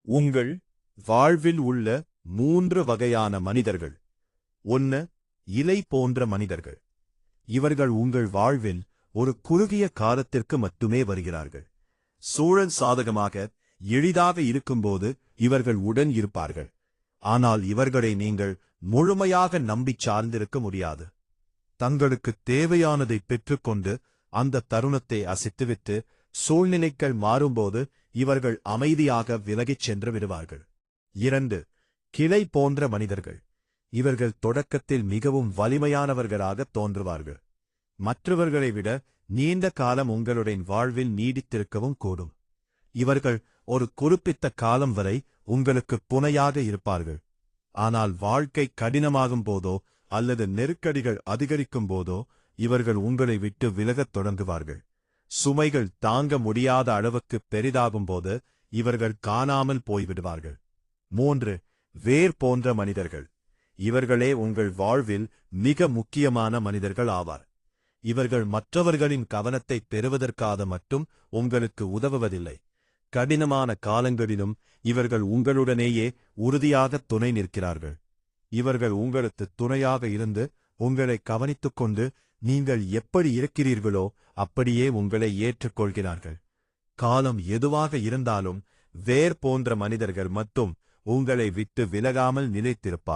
உங்கள் வாழ்வில் உள்ள 3 வகையான மனிதர்கள். 1. இலை போன்ற மனிதர்கள். இவர்கள் உங்கள் வாழ்வில் ஒரு குறுகிய காலத்திற்கு மட்டுமே வருகிறார்கள். சூழல் சாதகமாக எளிதாக இருக்கும்போது இவர்கள் உடன் இருப்பார்கள். ஆனால் இவர்களை நீங்கள் முழுமையாக நம்பிச் சார்ந்திருக்க முடியாது. தங்களுக்கு தேவையானதை பெற்றுக்கொண்டு அந்த தருணத்தை அசைத்துவிட்டு சூழ்நிலைகள் மாறும்போது இவர்கள் அமைதியாக விலகிச் சென்று விடுவார்கள். 2. கிளை போன்ற மனிதர்கள். இவர்கள் தொடக்கத்தில் மிகவும் வலிமையானவர்களாக தோன்றுவார்கள். மற்றவர்களை விட நீண்ட காலம் உங்களுடைய வாழ்வில் நீடித்திருக்கவும் கூடும். இவர்கள் ஒரு குறிப்பிட்ட காலம் வரை உங்களுக்கு துணையாக இருப்பார்கள். ஆனால் வாழ்க்கை கடினமாகும் போதோ அல்லது நெருக்கடிகள் அதிகரிக்கும் போதோ இவர்கள் உங்களை விட்டு விலகத் தொடங்குவார்கள். சுமைகள் தாங்க முடியாத அளவுக்கு பெரிதாகும்போது இவர்கள் காணாமல் போய்விடுவார்கள். 3. வேர் போன்ற மனிதர்கள். இவர்களே உங்கள் வாழ்வில் மிக முக்கியமான மனிதர்கள் ஆவார். இவர்கள் மற்றவர்களின் கவனத்தை பெறுவதற்காக மட்டும் உங்களுக்கு உதவுவதில்லை. கடினமான காலங்களிலும் இவர்கள் உங்களுடனேயே உறுதியாக துணை நிற்கிறார்கள். இவர்கள் உங்களுக்கு துணையாக இருந்து உங்களை கவனித்துக்கொண்டு நீங்கள் எப்படி இருக்கிறீர்களோ அப்படியே உங்களை ஏற்றுக்கொள்கிறார்கள். காலம் எதுவாக இருந்தாலும் வேர் போன்ற மனிதர்கள் மட்டும் உங்களை விட்டு விலகாமல் நிலைத்திருப்பார்.